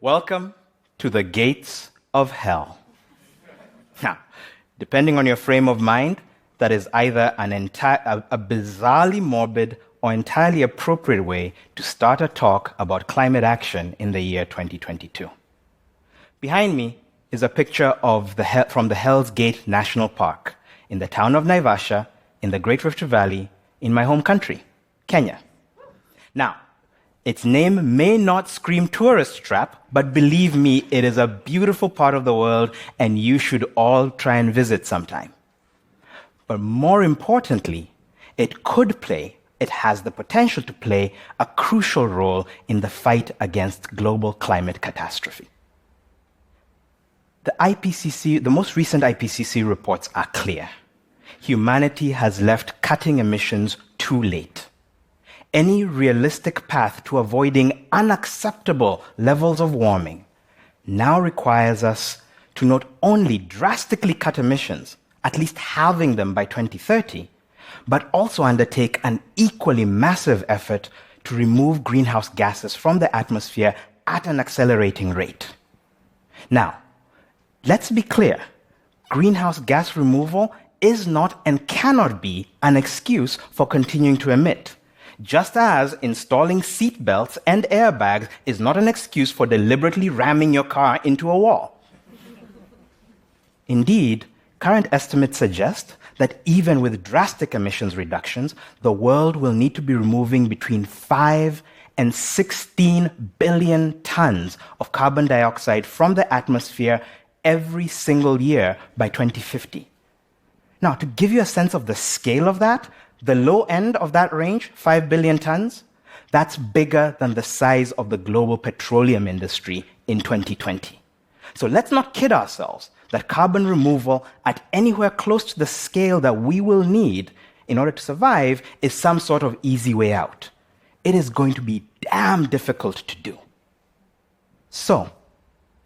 Welcome to the gates of hell. Now, depending on your frame of mind, that is either a bizarrely morbid or entirely appropriate way to start a talk about climate action in the year 2022. Behind me is a picture from the Hell's Gate National Park in the town of Naivasha in the Great Rift Valley in my home country, Kenya. Now, its name may not scream tourist trap, but believe me, it is a beautiful part of the world and you should all try and visit sometime. But more importantly, it has the potential to play a crucial role in the fight against global climate catastrophe. The most recent IPCC reports are clear. Humanity has left cutting emissions too late. Any realistic path to avoiding unacceptable levels of warming now requires us to not only drastically cut emissions, at least halving them by 2030, but also undertake an equally massive effort to remove greenhouse gases from the atmosphere at an accelerating rate. Now, let's be clear. Greenhouse gas removal is not and cannot be an excuse for continuing to emit. Just as installing seat belts and airbags is not an excuse for deliberately ramming your car into a wall. Indeed, current estimates suggest that even with drastic emissions reductions, the world will need to be removing between 5 and 16 billion tons of carbon dioxide from the atmosphere every single year by 2050. Now, to give you a sense of the scale of that, the low end of that range, 5 billion tons, that's bigger than the size of the global petroleum industry in 2020. So let's not kid ourselves that carbon removal at anywhere close to the scale that we will need in order to survive is some sort of easy way out. It is going to be damn difficult to do. So,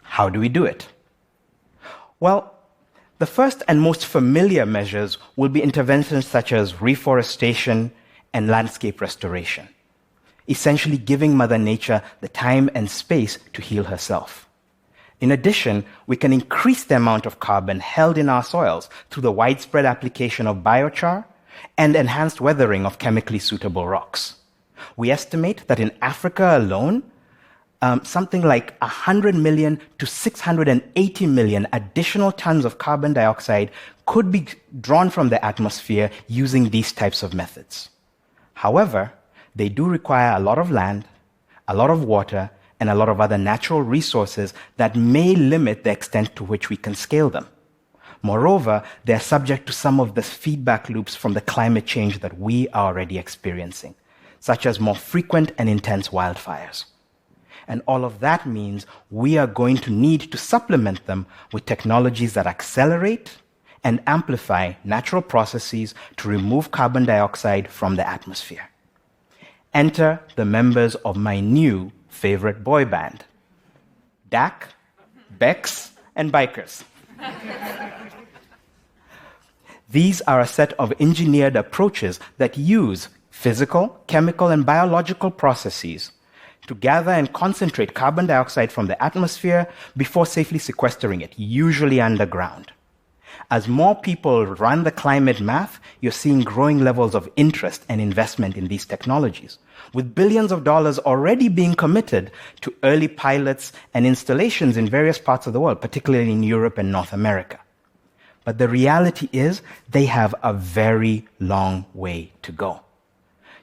how do we do it? Well, the first and most familiar measures will be interventions such as reforestation and landscape restoration, essentially giving Mother Nature the time and space to heal herself. In addition, we can increase the amount of carbon held in our soils through the widespread application of biochar and enhanced weathering of chemically suitable rocks. We estimate that in Africa alone, something like 100 million to 680 million additional tons of carbon dioxide could be drawn from the atmosphere using these types of methods. However, they do require a lot of land, a lot of water, and a lot of other natural resources that may limit the extent to which we can scale them. Moreover, they are subject to some of the feedback loops from the climate change that we are already experiencing, such as more frequent and intense wildfires. And all of that means we are going to need to supplement them with technologies that accelerate and amplify natural processes to remove carbon dioxide from the atmosphere. Enter the members of my new favorite boy band, Dak, Bex, and Bikers. These are a set of engineered approaches that use physical, chemical, and biological processes to gather and concentrate carbon dioxide from the atmosphere before safely sequestering it, usually underground. As more people run the climate math, you're seeing growing levels of interest and investment in these technologies, with billions of dollars already being committed to early pilots and installations in various parts of the world, particularly in Europe and North America. But the reality is they have a very long way to go.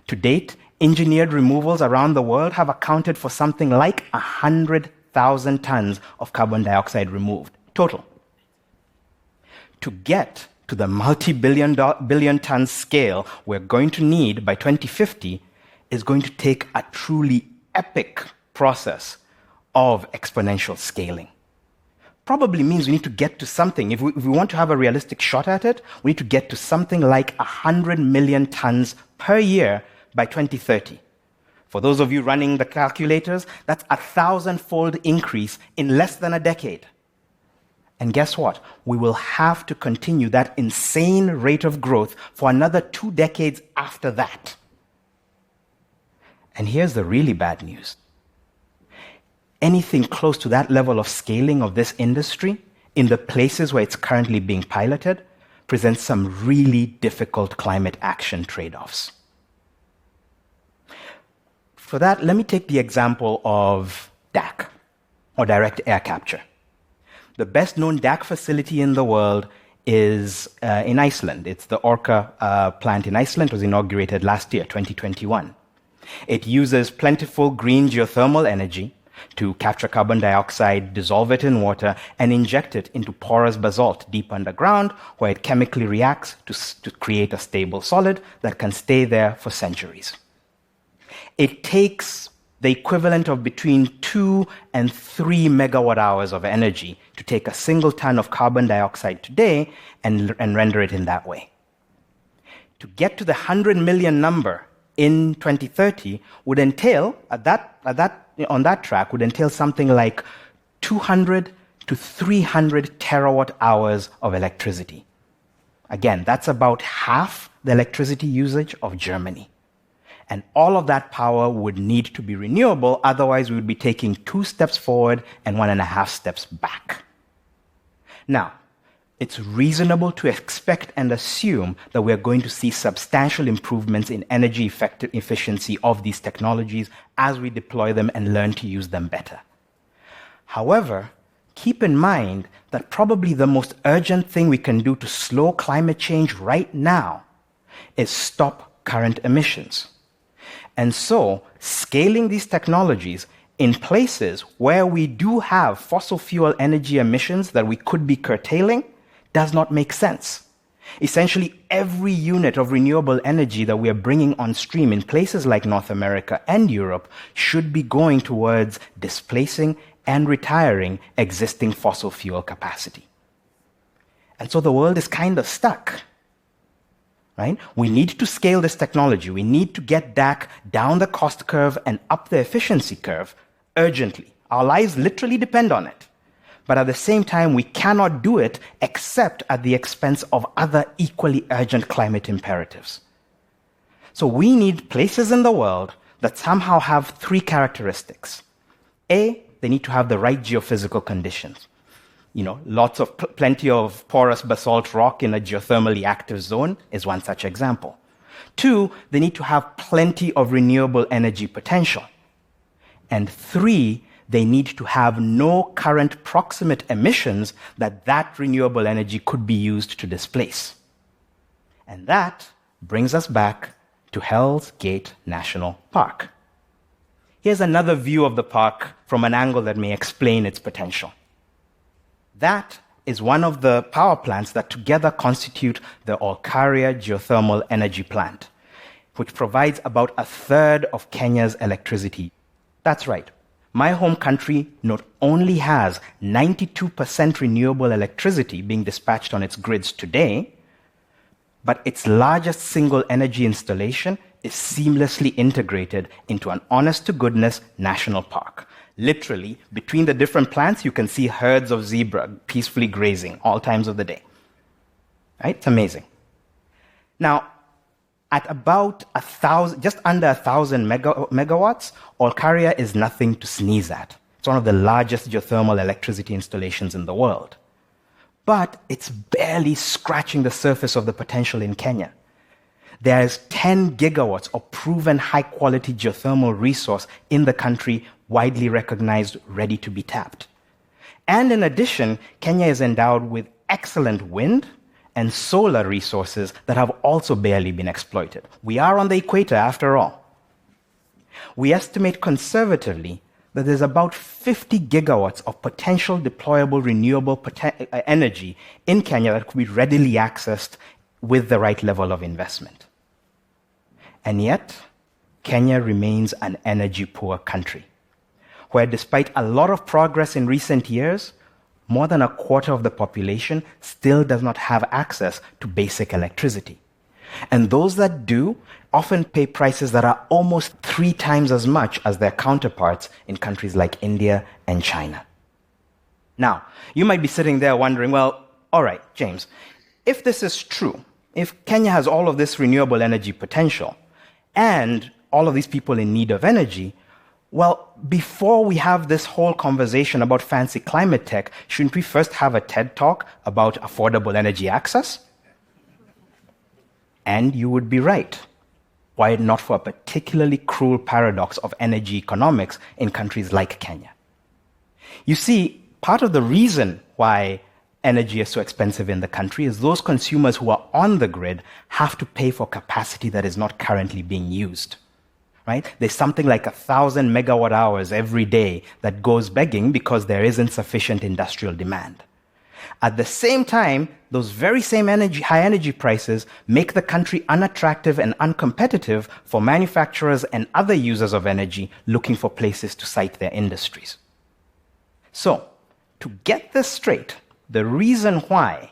To date, engineered removals around the world have accounted for something like 100,000 tons of carbon dioxide removed, total. To get to the multi-billion ton scale we're going to need by 2050 is going to take a truly epic process of exponential scaling. Probably means we need to get to something. If we want to have a realistic shot at it, we need to get to something like 100 million tons per year by 2030. For those of you running the calculators, that's a 1,000-fold increase in less than a decade. And guess what? We will have to continue that insane rate of growth for another 2 decades after that. And here's the really bad news. anything close to that level of scaling of this industry in the places where it's currently being piloted presents some really difficult climate action trade-offs. For that, let me take the example of DAC, or direct air capture. The best-known DAC facility in the world is in Iceland. It's the Orca plant in Iceland. It was inaugurated last year, 2021. It uses plentiful green geothermal energy to capture carbon dioxide, dissolve it in water, and inject it into porous basalt deep underground, where it chemically reacts to create a stable solid that can stay there for centuries. It takes the equivalent of between 2 and 3 megawatt hours of energy to take a single ton of carbon dioxide today and render it in that way. To get to the 100 million number in 2030 would entail, on that track, would entail something like 200 to 300 terawatt hours of electricity. Again, that's about half the electricity usage of Germany. And all of that power would need to be renewable, otherwise we would be taking 2 steps forward and 1.5 steps back. Now, it's reasonable to expect and assume that we're going to see substantial improvements in energy efficiency of these technologies as we deploy them and learn to use them better. However, keep in mind that probably the most urgent thing we can do to slow climate change right now is stop current emissions. And so, scaling these technologies in places where we do have fossil fuel energy emissions that we could be curtailing does not make sense. Essentially, every unit of renewable energy that we are bringing on stream in places like North America and Europe should be going towards displacing and retiring existing fossil fuel capacity. And so the world is kind of stuck. Right? We need to scale this technology. We need to get DAC down the cost curve and up the efficiency curve urgently. Our lives literally depend on it. But at the same time, we cannot do it except at the expense of other equally urgent climate imperatives. So we need places in the world that somehow have 3 characteristics. A, they need to have the right geophysical conditions. Plenty of porous basalt rock in a geothermally active zone is one such example. 2, they need to have plenty of renewable energy potential. And 3, they need to have no current proximate emissions that renewable energy could be used to displace. And that brings us back to Hell's Gate National Park. Here's another view of the park from an angle that may explain its potential. That is one of the power plants that together constitute the Olkaria geothermal energy plant, which provides about 1/3 of Kenya's electricity. That's right. My home country not only has 92% renewable electricity being dispatched on its grids today, but its largest single energy installation is seamlessly integrated into an honest-to-goodness national park. Literally, between the different plants, you can see herds of zebra peacefully grazing all times of the day. Right? It's amazing. Now, at about just under 1,000 megawatts, Olkaria is nothing to sneeze at. It's one of the largest geothermal electricity installations in the world. But it's barely scratching the surface of the potential in Kenya. There's 10 gigawatts of proven high-quality geothermal resource in the country, widely recognized, ready to be tapped. And in addition, Kenya is endowed with excellent wind and solar resources that have also barely been exploited. We are on the equator, after all. We estimate conservatively that there's about 50 gigawatts of potential deployable renewable energy in Kenya that could be readily accessed with the right level of investment. And yet, Kenya remains an energy-poor country, where despite a lot of progress in recent years, more than 1/4 of the population still does not have access to basic electricity. And those that do often pay prices that are almost 3 times as much as their counterparts in countries like India and China. Now, you might be sitting there wondering, well, all right, James, if this is true, if Kenya has all of this renewable energy potential and all of these people in need of energy, Well, before we have this whole conversation about fancy climate tech, shouldn't we first have a TED talk about affordable energy access? And you would be right. Were it not for a particularly cruel paradox of energy economics in countries like Kenya. You see, part of the reason why energy is so expensive in the country is those consumers who are on the grid have to pay for capacity that is not currently being used. Right? There's something like 1,000 megawatt hours every day that goes begging because there isn't sufficient industrial demand. At the same time, those very same high energy prices make the country unattractive and uncompetitive for manufacturers and other users of energy looking for places to site their industries. So, to get this straight, the reason why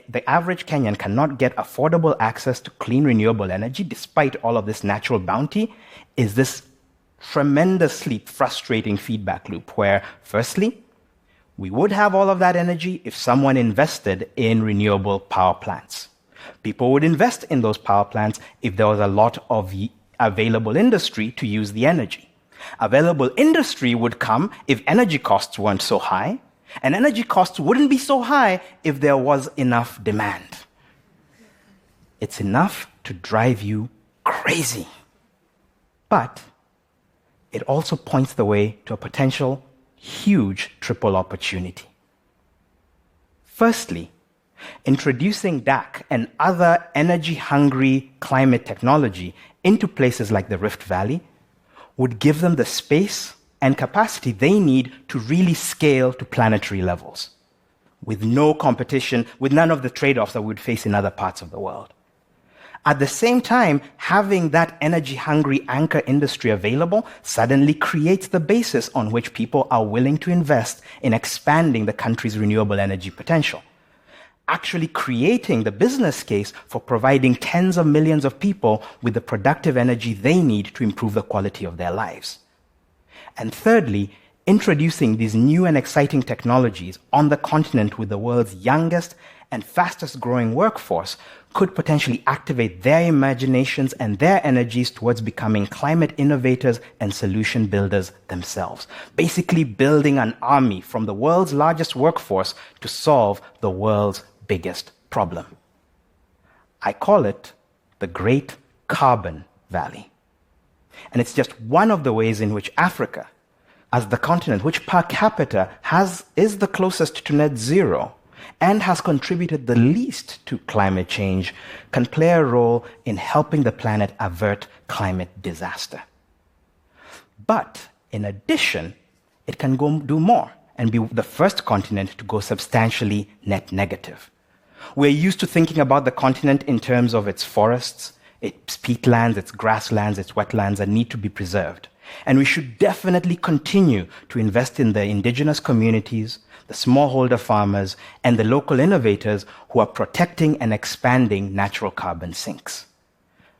the average Kenyan cannot get affordable access to clean renewable energy, despite all of this natural bounty, is this tremendously frustrating feedback loop where, firstly, we would have all of that energy if someone invested in renewable power plants. People would invest in those power plants if there was a lot of available industry to use the energy. Available industry would come if energy costs weren't so high, and energy costs wouldn't be so high if there was enough demand. It's enough to drive you crazy. But it also points the way to a potential huge triple opportunity. Firstly, introducing DAC and other energy-hungry climate technology into places like the Rift Valley would give them the space and capacity they need to really scale to planetary levels, with no competition, with none of the trade-offs that we would face in other parts of the world. At the same time, having that energy-hungry anchor industry available suddenly creates the basis on which people are willing to invest in expanding the country's renewable energy potential, actually creating the business case for providing tens of millions of people with the productive energy they need to improve the quality of their lives. And thirdly, introducing these new and exciting technologies on the continent with the world's youngest and fastest growing workforce could potentially activate their imaginations and their energies towards becoming climate innovators and solution builders themselves. Basically building an army from the world's largest workforce to solve the world's biggest problem. I call it the Great Carbon Valley. And it's just one of the ways in which Africa, as the continent which per capita is the closest to net zero and has contributed the least to climate change, can play a role in helping the planet avert climate disaster. But in addition, it can go do more and be the first continent to go substantially net negative. We're used to thinking about the continent in terms of its forests, its peatlands, its grasslands, its wetlands that need to be preserved. And we should definitely continue to invest in the indigenous communities, the smallholder farmers, and the local innovators who are protecting and expanding natural carbon sinks.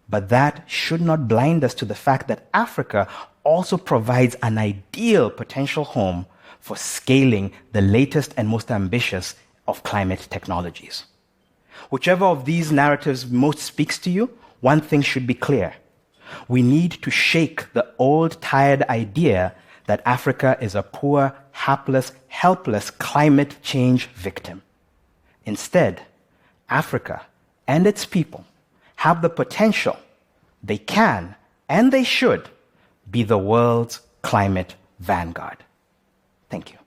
But that should not blind us to the fact that Africa also provides an ideal potential home for scaling the latest and most ambitious of climate technologies. Whichever of these narratives most speaks to you, one thing should be clear. We need to shake the old, tired idea that Africa is a poor, hapless, helpless climate change victim. Instead, Africa and its people have the potential, they can, and they should, be the world's climate vanguard. Thank you.